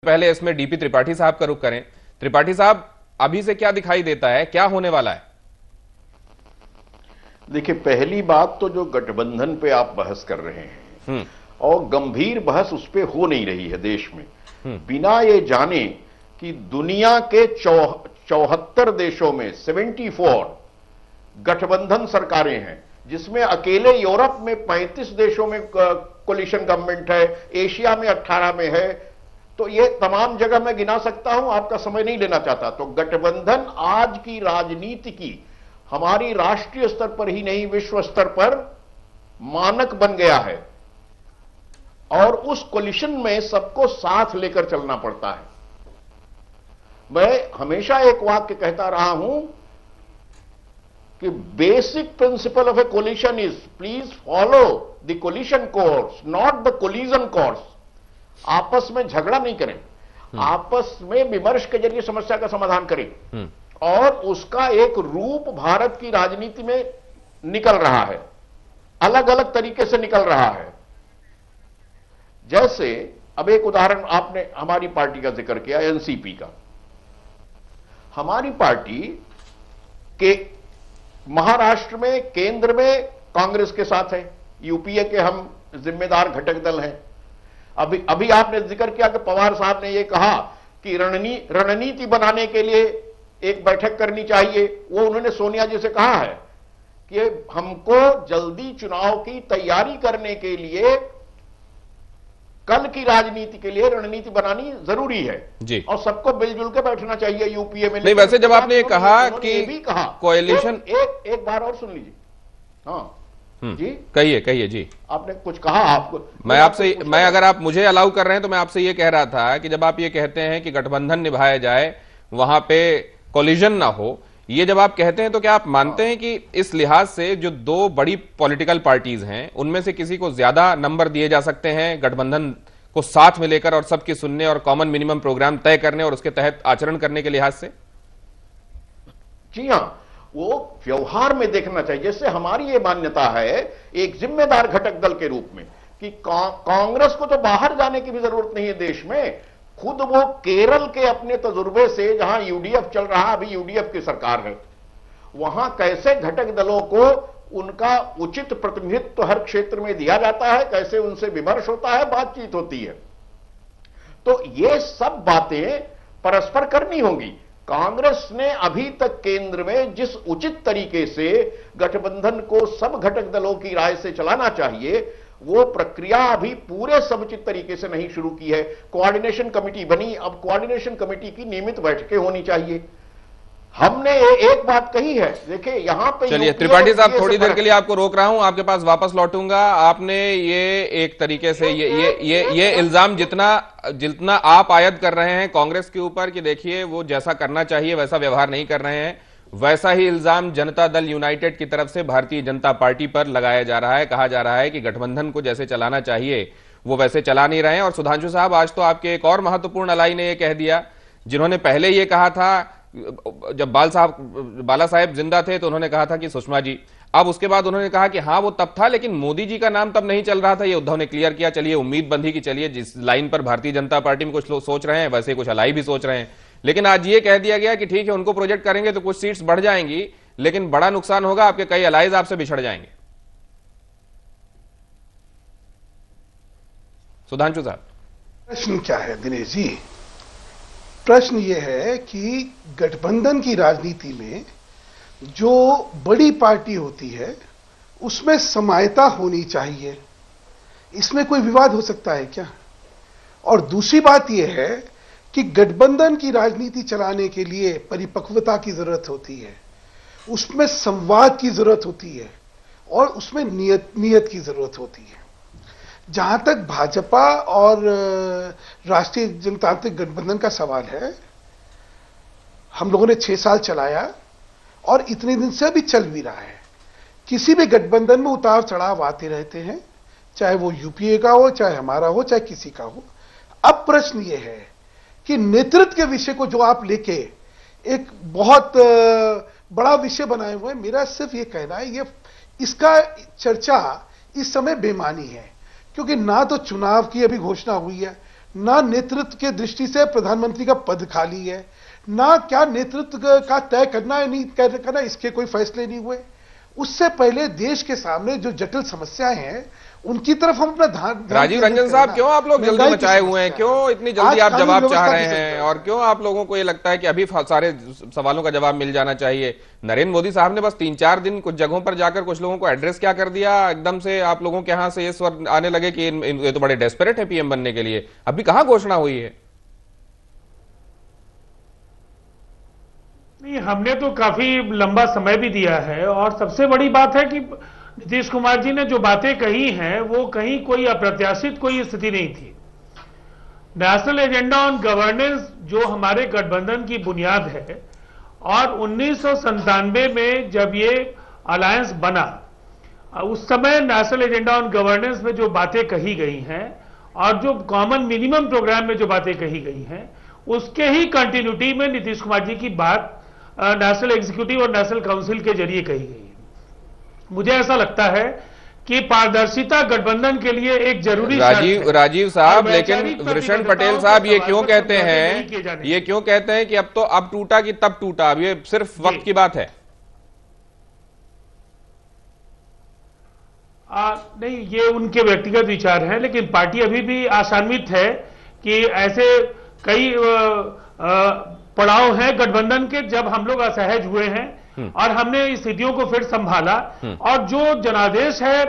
पहले इसमें डीपी त्रिपाठी साहब का रुख करें। त्रिपाठी साहब, अभी से क्या दिखाई देता है, क्या होने वाला है? देखिए, पहली बात तो जो गठबंधन पे आप बहस कर रहे हैं और गंभीर बहस उस पे हो नहीं रही है देश में, बिना ये जाने कि दुनिया के 74 देशों में 74 गठबंधन सरकारें हैं, जिसमें अकेले यूरोप में 35 देशों में कोलिशन गवर्नमेंट है, एशिया में 18 में है। तो ये तमाम जगह मैं गिना सकता हूं, आपका समय नहीं लेना चाहता। तो गठबंधन आज की राजनीति की हमारी राष्ट्रीय स्तर पर ही नहीं, विश्व स्तर पर मानक बन गया है और उस कोलिशन में सबको साथ लेकर चलना पड़ता है। मैं हमेशा एक वाक्य कहता रहा हूं कि basic principle of a coalition is please follow the coalition course, not the collision course. आपस में झगड़ा नहीं करें, आपस में विमर्श के जरिए समस्या का समाधान करें। और उसका एक रूप भारत की राजनीति में निकल रहा है, अलग अलग तरीके से निकल रहा है। जैसे अब एक उदाहरण आपने हमारी पार्टी का जिक्र किया, एनसीपी का। हमारी पार्टी के महाराष्ट्र में, केंद्र में कांग्रेस के साथ है, यूपीए के हम जिम्मेदार घटक दल हैं। अभी आपने जिक्र किया कि पवार साहब ने यह कहा कि रणनीति बनाने के लिए एक बैठक करनी चाहिए। वो उन्होंने सोनिया जी से कहा है कि हमको जल्दी चुनाव की तैयारी करने के लिए, कल की राजनीति के लिए रणनीति बनानी जरूरी है जी, और सबको मिलजुल के बैठना चाहिए यूपीए में। नहीं, वैसे जब आपने कहा कि भी कहा कोएलिशन, एक बार और सुन लीजिए। हाँ जी, कहिए जी। आपने कुछ कहा, आपको मैं अगर आप मुझे अलाउ कर रहे हैं तो मैं आपसे ये कह रहा था कि जब आप ये कहते हैं कि गठबंधन निभाया जाए, वहां पे कोलिजन ना हो, ये जब आप कहते हैं तो क्या आप मानते हैं कि इस लिहाज से जो दो बड़ी पॉलिटिकल पार्टीज हैं उनमें से किसी को ज्यादा नंबर दिए जा सकते हैं गठबंधन को साथ में लेकर और सबकी सुनने और कॉमन मिनिमम प्रोग्राम तय करने और उसके तहत आचरण करने के लिहाज से? जी हां, वो व्यवहार में देखना चाहिए। जैसे हमारी ये मान्यता है एक जिम्मेदार घटक दल के रूप में कि कांग्रेस को तो बाहर जाने की भी जरूरत नहीं है देश में। खुद वो केरल के अपने तजुर्बे से, जहां यूडीएफ चल रहा, अभी यूडीएफ की सरकार है, वहां कैसे घटक दलों को उनका उचित प्रतिनिधित्व हर क्षेत्र में दिया जाता है, कैसे उनसे विमर्श होता है, बातचीत होती है। तो ये सब बातें परस्पर करनी होंगी। कांग्रेस ने अभी तक केंद्र में जिस उचित तरीके से गठबंधन को सब घटक दलों की राय से चलाना चाहिए, वो प्रक्रिया अभी पूरे समुचित तरीके से नहीं शुरू की है। कोऑर्डिनेशन कमेटी बनी, अब कोऑर्डिनेशन कमेटी की नियमित बैठकें होनी चाहिए। हमने एक बात कही है, देखिए यहां पे, चलिए त्रिपाठी साहब, थोड़ी देर के लिए आपको रोक रहा हूं, आपके पास वापस लौटूंगा। आपने ये एक तरीके से ये इल्जाम जितना आप आयद कर रहे हैं कांग्रेस के ऊपर कि देखिए वो जैसा करना चाहिए वैसा व्यवहार नहीं कर रहे हैं, वैसा ही इल्जाम जनता दल यूनाइटेड की तरफ से भारतीय जनता पार्टी पर लगाया जा रहा है। कहा जा रहा है कि गठबंधन को जैसे चलाना चाहिए वो वैसे चला नहीं रहे हैं। और सुधांशु साहब, आज तो आपके एक और महत्वपूर्ण अलाई ने यह कह दिया, जिन्होंने पहले यह कहा था जब बाला साहेब जिंदा थे तो उन्होंने कहा था कि सुषमा जी, अब उसके बाद उन्होंने कहा कि हाँ वो तब था लेकिन मोदी जी का नाम तब नहीं चल रहा था। ये उद्धव ने क्लियर किया। चलिए उम्मीद बंधी की, चलिए जिस लाइन पर भारतीय जनता पार्टी में कुछ लोग सोच रहे हैं वैसे कुछ अलाई भी सोच रहे हैं, लेकिन आज ये कह दिया गया कि ठीक है उनको प्रोजेक्ट करेंगे तो कुछ सीट्स बढ़ जाएंगी लेकिन बड़ा नुकसान होगा, आपके कई अलाइज आपसे बिछड़ जाएंगे। सुधांशु साहब, प्रश्न क्या है दिनेश जी? प्रश्न यह है कि गठबंधन की राजनीति में जो बड़ी पार्टी होती है उसमें समायता होनी चाहिए, इसमें कोई विवाद हो सकता है क्या? और दूसरी बात यह है कि गठबंधन की राजनीति चलाने के लिए परिपक्वता की जरूरत होती है, उसमें संवाद की जरूरत होती है और उसमें नियत की जरूरत होती है। जहां तक भाजपा और राष्ट्रीय जनतांत्रिक गठबंधन का सवाल है, हम लोगों ने 6 साल चलाया और इतने दिन से अभी चल भी रहा है। किसी भी गठबंधन में उतार चढ़ाव आते रहते हैं, चाहे वो यूपीए का हो, चाहे हमारा हो, चाहे किसी का हो। अब प्रश्न ये है कि नेतृत्व के विषय को जो आप लेके एक बहुत बड़ा विषय बनाए हुए हैं, मेरा सिर्फ ये कहना है ये इसका चर्चा इस समय बेमानी है, क्योंकि ना तो चुनाव की अभी घोषणा हुई है, ना नेतृत्व के दृष्टि से प्रधानमंत्री का पद खाली है, ना क्या नेतृत्व का तय करना है नहीं करना, इसके कोई फैसले नहीं हुए। उससे पहले देश के सामने जो जटिल समस्याएं हैं उनकी तरफ हम अपना ध्यान। राजीव रंजन साहब, क्यों आप लोग जल्दी मचाए हुए हैं? क्यों इतनी जल्दी आप जवाब चाह रहे हैं? और क्यों आप लोगों को ये लगता है कि अभी सारे सवालों का जवाब मिल जाना चाहिए? नरेंद्र मोदी साहब ने बस 3-4 दिन कुछ जगहों पर जाकर कुछ लोगों को एड्रेस क्या कर दिया, एकदम से आप लोगों के यहां से ये स्वर आने लगे कि ये तो बड़े डेस्परेट है पीएम बनने के लिए। अभी कहां घोषणा हुई है? नहीं, हमने तो काफी लंबा समय भी दिया है, और सबसे बड़ी बात है कि नीतीश कुमार जी ने जो बातें कही हैं वो कहीं कोई अप्रत्याशित कोई स्थिति नहीं थी। नेशनल एजेंडा ऑन गवर्नेंस जो हमारे गठबंधन की बुनियाद है, और 1997 में जब ये अलायंस बना, उस समय नेशनल एजेंडा ऑन गवर्नेंस में जो बातें कही गई हैं और जो कॉमन मिनिमम प्रोग्राम में जो बातें कही गई हैं, उसके ही कंटिन्यूटी में नीतीश कुमार जी की बात नेशनल एग्जीक्यूटिव और नेशनल काउंसिल के जरिए कही गई है। मुझे ऐसा लगता है कि पारदर्शिता गठबंधन के लिए एक जरूरी राजीव साहब, लेकिन वृषण पटेल साहब ये क्यों कहते हैं कि अब तो अब टूटा कि तब टूटा, अब ये सिर्फ वक्त की बात है? नहीं, ये उनके व्यक्तिगत विचार हैं, लेकिन पार्टी अभी भी आशान्वित है कि ऐसे कई पड़ाव हैं गठबंधन के जब हम लोग असहज हुए हैं और हमने स्थितियों को फिर संभाला, और जो जनादेश है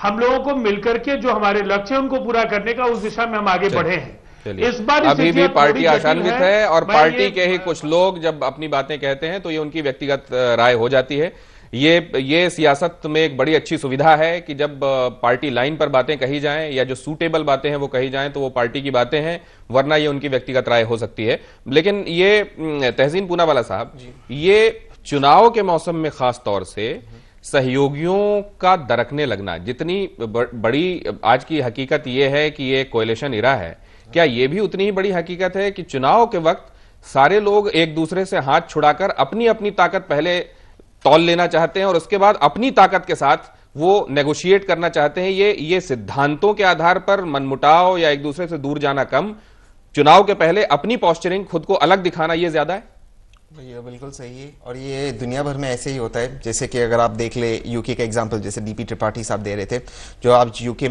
हम लोगों को मिलकर के जो हमारे लक्ष्य है उनको पूरा करने का, उस दिशा में हम आगे बढ़े हैं। इस बार अभी भी पार्टी आशान्वित है, और पार्टी के ही कुछ लोग जब अपनी बातें कहते हैं तो ये उनकी व्यक्तिगत राय हो जाती है। ये सियासत में एक बड़ी अच्छी सुविधा है कि जब पार्टी लाइन पर बातें कही जाएं या जो सूटेबल बातें हैं वो कही जाएं तो वो पार्टी की बातें हैं, वरना ये उनकी व्यक्तिगत राय हो सकती है। लेकिन ये तहसीन पूनावाला साहब, ये चुनाव के मौसम में खास तौर से सहयोगियों का दरकने लगना, जितनी बड़ी आज की हकीकत यह है कि ये कोएलिशन इरा है, क्या ये भी उतनी ही बड़ी हकीकत है कि चुनाव के वक्त सारे लोग एक दूसरे से हाथ छुड़ाकर अपनी अपनी ताकत पहले तौल लेना चाहते हैं और उसके बाद अपनी ताकत के साथ वो नेगोशिएट करना चाहते हैं? ये सिद्धांतों के आधार पर मनमुटाव या एक दूसरे से दूर जाना कम, चुनाव के पहले अपनी पोस्चरिंग, खुद को अलग दिखाना, ये ज्यादा है? ये बिल्कुल सही है, और ये दुनिया भर में ऐसे ही होता है। जैसे कि अगर आप देख ले यूके का एग्जांपल, जैसे डीपी त्रिपाठी साहब दे रहे थे, जो आज यूके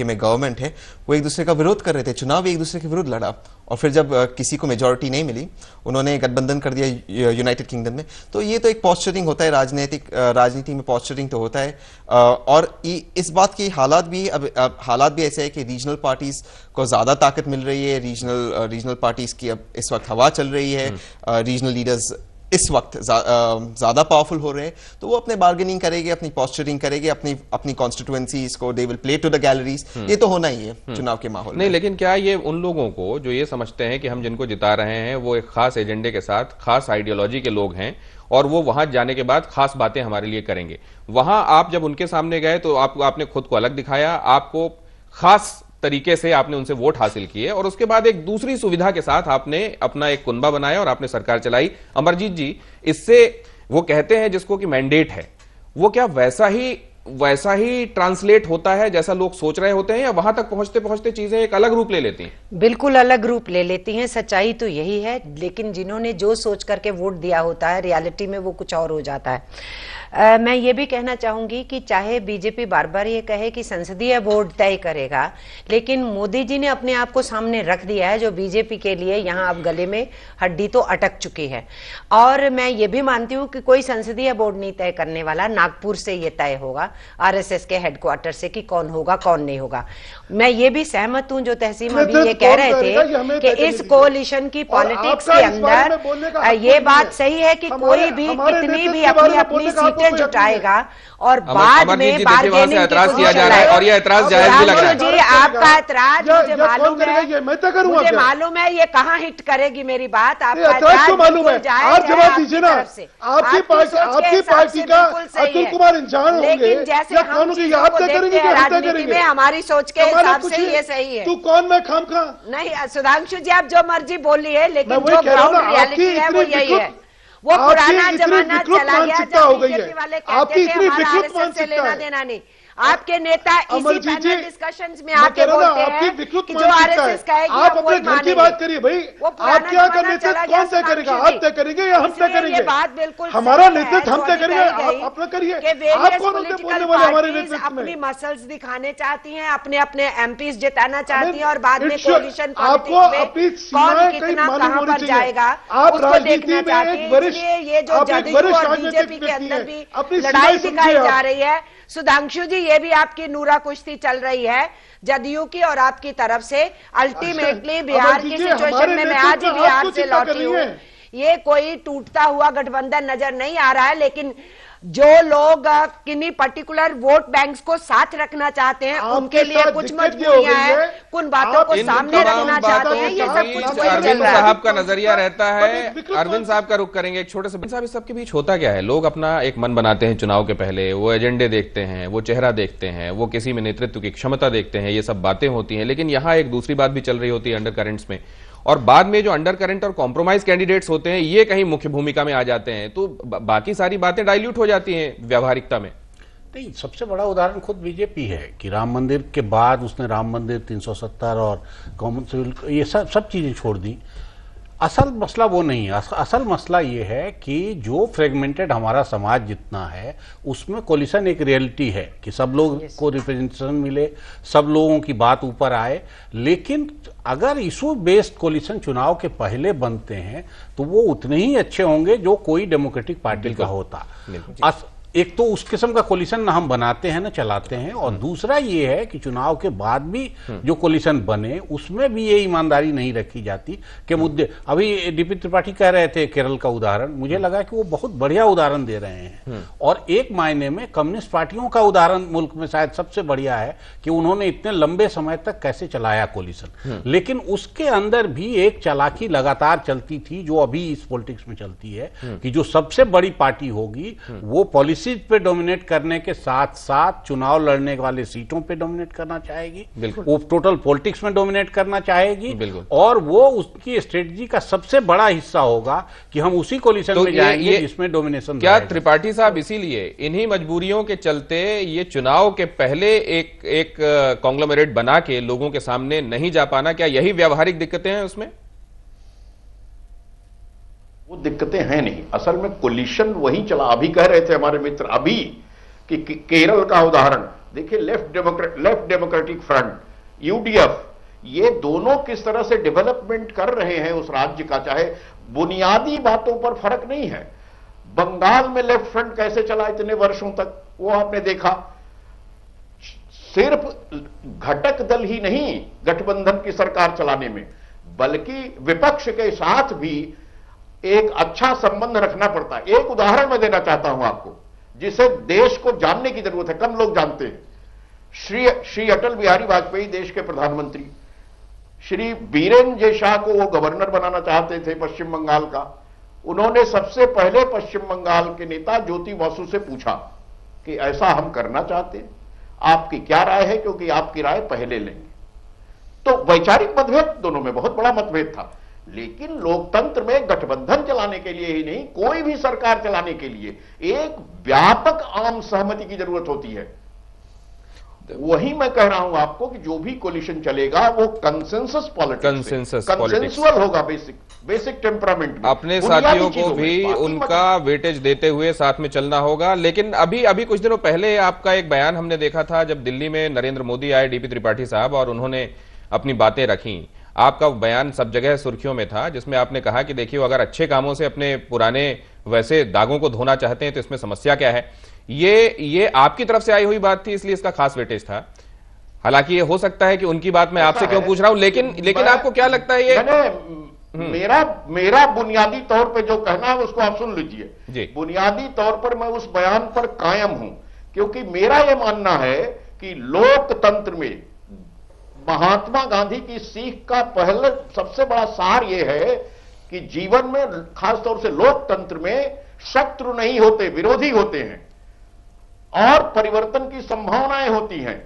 में गवर्नमेंट है, वो एक दूसरे का विरोध कर रहे थे, चुनाव एक दूसरे के विरुद्ध लड़ा, और फिर जब किसी को मेजॉरिटी नहीं मिली, उन्होंने गठबंधन कर दिया यूनाइटेड किंगडम में। तो ये तो एक पॉस्चरिंग होता है, राजनीति में पॉस्चरिंग तो होता है। और इस बात की हालात भी ऐसे है कि रीजनल पार्टीज को ज्यादा ताकत मिल रही है, रीजनल पार्टीज की अब इस वक्त हवा चल रही है, रीजनल लीडर्स इस वक्त ज्यादा पावरफुल हो रहे हैं, तो वो अपने बार्गेनिंग करेंगे, अपनी पॉस्चरिंग करेंगे, अपनी कॉन्स्टिट्यूएंसीज को they will play to the galleries. ये तो होना ही है चुनाव के माहौल नहीं, लेकिन क्या ये उन लोगों को जो ये समझते हैं कि हम जिनको जिता रहे हैं वो एक खास एजेंडे के साथ, खास आइडियोलॉजी के लोग हैं और वो वहां जाने के बाद खास बातें हमारे लिए करेंगे, वहां आप जब उनके सामने गए तो आपने खुद को अलग दिखाया, आपको खास तरीके से आपने उनसे वोट हासिल किए और उसके बाद एक दूसरी सुविधा के साथ आपने अपना एक कुनबा बनाया और आपने सरकार चलाई। अमरजीत जी, इससे वो कहते हैं जिसको कि मैंडेट है, वो क्या वैसा ही ट्रांसलेट होता है जैसा लोग सोच रहे होते हैं, या वहां तक पहुंचते पहुंचते चीजें एक अलग रूप ले लेती हैं? बिल्कुल अलग रूप ले लेती हैं, सच्चाई तो यही है, लेकिन जिन्होंने जो सोच करके वोट दिया होता है रियलिटी में वो कुछ और हो जाता है। मैं ये भी कहना चाहूंगी कि चाहे बीजेपी बार बार ये कहे कि संसदीय बोर्ड तय करेगा, लेकिन मोदी जी ने अपने आप को सामने रख दिया है, जो बीजेपी के लिए यहाँ अब गले में हड्डी तो अटक चुकी है। और मैं ये भी मानती हूँ कि कोई संसदीय बोर्ड नहीं तय करने वाला, नागपुर से ये तय होगा, आरएसएस के हेडक्वार्टर से, कि कौन होगा कौन नहीं होगा। मैं ये भी सहमत हूँ जो तहसीम अभी ये कह रहे थे कि इस कोalition की पॉलिटिक्स के अंदर ये बात सही है कि कोई भी कितनी भी अपनी सीटें जुटाएगा और बाद में बार्गेनिंग एतराज किया जा रहा है, और ये एतराज जायज भी लग रहा है। जी, आपका एतराज मुझे मालूम है ये कहाँ हिट करेगी मेरी बात, आपका एतराज मालूम है। आप जवाब दीजिए ना, आपकी पार्टी का अतुल कुमार इंसान होंगे, लेकिन जैसे हम चीजों को देखते हैं राजनीति में, हमारी सोच के हिसाब से ये सही है। तू कौन, मैं खाम खा नहीं सुधांशु जी, आप जो मर्जी बोलिए, लेकिन जो ग्राउंड रियलिटी है वो यही है। वो पुराना जमाना चला गया जब बीजेपी वाले कहते थे हमारा आरएसएस से लेना देना नहीं। आपके नेता इसी अमरजीत जी, पैनल डिस्कशंस में मैं आके कह रहा हूं ना, बोलते आपकी हैं विकृत कि जो मानसिकता आरएसएस है। कहेगी आप हम अपने वही घर की मानेंगे। बात करिए भाई, वो पुराना आपके यहाँ का जमाना चला नेतृत्व गया कौन तय करेगा? सुधांशु आप तय करेंगे या हम तय इसलिए करेंगे? ये बात बिल्कुल हमारा सही है, नेतृत्व हम जो तय अभी करेंगे, कही गई आप अपना करिए। कि आप वेरियस कौन होते पॉलिटिकल बोलने वाले हमारे पार्टीज नेतृत्व में? अपनी मसल्स दिखाने चाहती हैं, अपने अपने एमपीज जिताना चाहती हैं और बाद में It should- कोलिशन आपको अपनी पॉलिटिक्स में सीमाएं कौन कहीं कितना मालूम कहां होनी पर चाहिए। जाएगा आप उसको राजनीति देखना में चाहती एक है। वरिष्ठ- इसलिए ये जो आप एक जदयू वरिष्ठ और राजनीतिक बीजेपी के व्यक्ति अंदर हैं। भी अपनी लड़ाई सीमाएं दिखाई समझिए जा आप। रही है, सुधांशु जी ये भी आपकी नूरा कुश्ती चल रही है जदयू की और आपकी तरफ से। अल्टीमेटली बिहार की सिचुएशन में मैं आज ही बिहार से लौटी हूँ, ये कोई टूटता हुआ गठबंधन नजर नहीं आ रहा है, लेकिन जो लोग किन्हीं पर्टिकुलर वोट बैंक्स को साथ रखना चाहते हैं उनके लिए कुछ मजबूरियां हैं, कुछ बातों को सामने रखना चाहते हैं, ये सब कुछ वही चल अरविंद रहा है। साहब का नजरिया रहता है। अरविंद साहब का रुख करेंगे एक छोटे से। साहब इस सबके बीच होता क्या है? लोग अपना एक मन बनाते हैं चुनाव के पहले, वो एजेंडे देखते हैं, वो चेहरा देखते हैं, वो किसी में नेतृत्व की क्षमता देखते हैं, ये सब बातें होती हैं। लेकिन यहाँ एक दूसरी बात भी चल रही होती है अंडर करेंट्स में, और बाद में जो अंडर करंट और कॉम्प्रोमाइज कैंडिडेट्स होते हैं ये कहीं मुख्य भूमिका में आ जाते हैं, तो बाकी सारी बातें डाइल्यूट हो जाती हैं व्यावहारिकता में। नहीं, सबसे बड़ा उदाहरण खुद बीजेपी है कि राम मंदिर के बाद उसने राम मंदिर 370 और कॉमन सिविल ये सब चीजें छोड़ दी। असल मसला वो नहीं है। असल मसला ये है कि जो फ्रेगमेंटेड हमारा समाज जितना है उसमें कोलिशन एक रियलिटी है कि सब लोग को रिप्रेजेंटेशन मिले, सब लोगों की बात ऊपर आए। लेकिन अगर इशू बेस्ड कोलिशन चुनाव के पहले बनते हैं तो वो उतने ही अच्छे होंगे जो कोई डेमोक्रेटिक पार्टी का होता। एक तो उस किस्म का कोलिशन ना हम बनाते हैं ना चलाते हैं, और दूसरा ये है कि चुनाव के बाद भी जो कोलिशन बने उसमें भी ये ईमानदारी नहीं रखी जाती कि मुद्दे। अभी डीपी त्रिपाठी कह रहे थे केरल का उदाहरण, मुझे लगा कि वो बहुत बढ़िया उदाहरण दे रहे हैं, और एक मायने में कम्युनिस्ट पार्टियों का उदाहरण मुल्क में शायद सबसे बढ़िया है कि उन्होंने इतने लंबे समय तक कैसे चलाया कोलिशन। लेकिन उसके अंदर भी एक चालाकी लगातार चलती थी जो अभी इस पॉलिटिक्स में चलती है कि जो सबसे बड़ी पार्टी होगी वो पॉलिसी पे डोमिनेट करने के साथ साथ चुनाव लड़ने वाले सीटों पे डोमिनेट करना चाहेगी, वो टोटल पॉलिटिक्स में डोमिनेट करना चाहेगी, और वो उसकी स्ट्रेटजी का सबसे बड़ा हिस्सा होगा कि हम उसी कोलिशन में जाएंगे जिसमें डोमिनेशन। क्या त्रिपाठी साहब इसीलिए इन्हीं मजबूरियों के चलते ये चुनाव के पहले एक कॉन्ग्लोमरेट बना के लोगों के सामने नहीं जा पाना, क्या यही व्यावहारिक दिक्कतें हैं उसमें? वो दिक्कतें हैं नहीं, असल में कोलिशन वही चला। अभी कह रहे थे हमारे मित्र अभी कि केरल का उदाहरण देखिए, लेफ्ट डेमोक्रेटिक फ्रंट यूडीएफ, ये दोनों किस तरह से डेवलपमेंट कर रहे हैं उस राज्य का। चाहे बुनियादी बातों पर फर्क नहीं है, बंगाल में लेफ्ट फ्रंट कैसे चला इतने वर्षों तक वो आपने देखा। सिर्फ घटक दल ही नहीं गठबंधन की सरकार चलाने में, बल्कि विपक्ष के साथ भी एक अच्छा संबंध रखना पड़ता है। एक उदाहरण मैं देना चाहता हूं आपको जिसे देश को जानने की जरूरत है, कम लोग जानते हैं। श्री अटल बिहारी वाजपेयी देश के प्रधानमंत्री, श्री बीरेन जय शाह को वो गवर्नर बनाना चाहते थे पश्चिम बंगाल का। उन्होंने सबसे पहले पश्चिम बंगाल के नेता ज्योति बासु से पूछा कि ऐसा हम करना चाहते हैं, आपकी क्या राय है, क्योंकि आपकी राय पहले लेंगे। तो वैचारिक मतभेद दोनों में बहुत बड़ा मतभेद था, लेकिन लोकतंत्र में गठबंधन चलाने के लिए ही नहीं, कोई भी सरकार चलाने के लिए एक व्यापक आम सहमति की जरूरत होती है। वही मैं कह रहा हूं आपको कि जो भी कोलिशन चलेगा वो कंसेंसस पॉलिटिक्स, कंसेंसुअल होगा, बेसिक टेम्परामेंट में। अपने साथियों को भी उनका वेटेज देते हुए साथ में चलना होगा। लेकिन अभी कुछ दिनों पहले आपका एक बयान हमने देखा था जब दिल्ली में नरेंद्र मोदी आए, डीपी त्रिपाठी साहब, और उन्होंने अपनी बातें रखी। आपका बयान सब जगह सुर्खियों में था, जिसमें आपने कहा कि देखिए अगर अच्छे कामों से अपने पुराने वैसे दागों को धोना चाहते हैं तो इसमें समस्या क्या है। ये आपकी तरफ से आई हुई बात थी, इसलिए इसका खास वेटेज था। हालांकि ये हो सकता है कि उनकी बात मैं आपसे क्यों पूछ रहा हूं, लेकिन आपको क्या लगता है ये मेरा बुनियादी तौर पे जो कहना है उसको आप सुन लीजिए। बुनियादी तौर पर मैं उस बयान पर कायम हूं, क्योंकि मेरा यह मानना है कि लोकतंत्र में महात्मा गांधी की सीख का पहले सबसे बड़ा सार यह है कि जीवन में खासतौर से लोकतंत्र में शत्रु नहीं होते, विरोधी होते हैं और परिवर्तन की संभावनाएं होती हैं।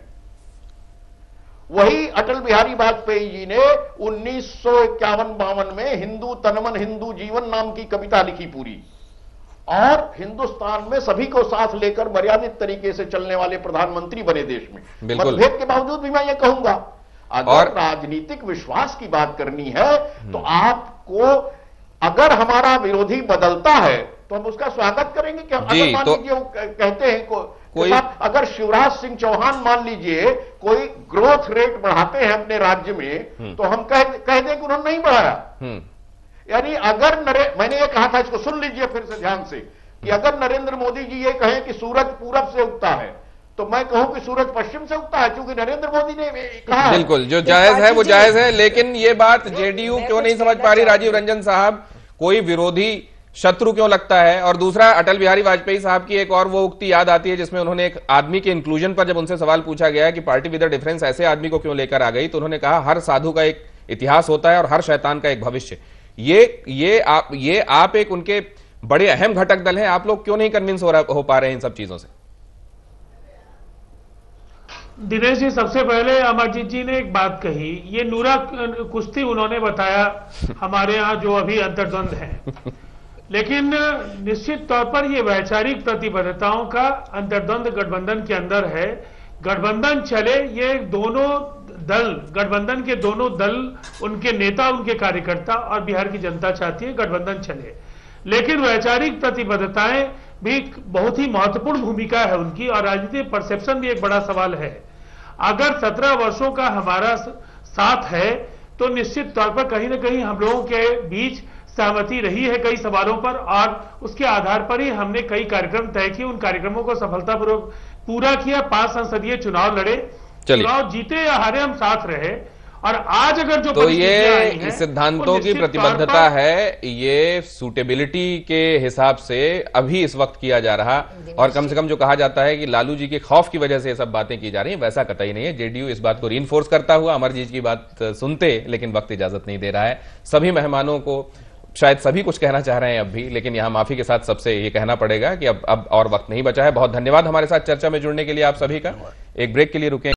वही अटल बिहारी वाजपेयी जी ने 1951-52 में हिंदू तन मन हिंदू जीवन नाम की कविता लिखी पूरी, और हिंदुस्तान में सभी को साथ लेकर मर्यादित तरीके से चलने वाले प्रधानमंत्री बने देश में। बिल्कुल। मतभेद के बावजूद भी मैं ये कहूंगा, अगर राजनीतिक विश्वास की बात करनी है तो आपको, अगर हमारा विरोधी बदलता है तो हम उसका स्वागत करेंगे कि अगर मान लीजिए वो कहते हैं कोई अगर शिवराज सिंह चौहान मान लीजिए कोई ग्रोथ रेट बढ़ाते हैं अपने राज्य में, तो हम कह दें कि उन्होंने नहीं बढ़ाया। यानी अगर मैंने ये कहा था, इसको सुन लीजिए फिर से ध्यान से, कि अगर नरेंद्र मोदी जी ये कहें कि सूरज पूरब से उगता है तो मैं कहूं कि सूरज पश्चिम से उगता है, क्योंकि नरेंद्र मोदी ने कहा। बिल्कुल, जो जायज है वो जायज है, लेकिन ये बात जेडीयू क्यों नहीं समझ पा रही राजीव रंजन साहब? कोई विरोधी शत्रु क्यों लगता है? और दूसरा, अटल बिहारी वाजपेयी साहब की एक और वो उक्ति याद आती है जिसमें उन्होंने एक आदमी के इंक्लूजन पर जब उनसे सवाल पूछा गया कि पार्टी विद अ डिफरेंस ऐसे आदमी को क्यों लेकर आ गई, तो उन्होंने कहा हर साधु का एक इतिहास होता है और हर शैतान का एक भविष्य। ये आप एक उनके बड़े अहम घटक दल हैं, आप लोग क्यों नहीं कन्विंस हो पा रहे हैं इन सब चीजों से? दिनेश जी, सबसे पहले अमरजीत जी ने एक बात कही, ये नूरा कुश्ती उन्होंने बताया हमारे यहाँ जो अभी अंतर्द्वंद है, लेकिन निश्चित तौर पर ये वैचारिक प्रतिबद्धताओं का अंतर्द्वंद गठबंधन के अंदर है। गठबंधन चले, ये दोनों दल, गठबंधन के दोनों दल, उनके नेता, उनके कार्यकर्ता और बिहार की जनता चाहती है गठबंधन चले, लेकिन वैचारिक प्रतिबद्धताएं भी बहुत ही महत्वपूर्ण भूमिका है उनकी, और राजनीतिक परसेप्शन भी एक बड़ा सवाल है। अगर 17 वर्षों का हमारा साथ है तो निश्चित तौर पर कहीं ना कहीं हम लोगों के बीच सहमति रही है कई सवालों पर, और उसके आधार पर ही हमने कई कार्यक्रम तय किए, उन कार्यक्रमों को सफलतापूर्वक पूरा किया, 5 संसदीय चुनाव लड़े, चुनाव जीते या हारे हम साथ रहे। और आज अगर जो तो ये सिद्धांतों की प्रतिबद्धता है, ये सूटेबिलिटी के हिसाब से अभी इस वक्त किया जा रहा, और कम से कम जो कहा जाता है कि लालू जी के खौफ की वजह से ये सब बातें की जा रही हैं, वैसा कतई नहीं है। जेडीयू इस बात को रीइंफोर्स करता हुआ अमरजीत की बात सुनते, लेकिन वक्त इजाजत नहीं दे रहा है। सभी मेहमानों को शायद सभी कुछ कहना चाह रहे हैं अब भी, लेकिन यहां माफी के साथ सबसे ये कहना पड़ेगा कि अब और वक्त नहीं बचा है। बहुत धन्यवाद हमारे साथ चर्चा में जुड़ने के लिए आप सभी का। एक ब्रेक के लिए रुके।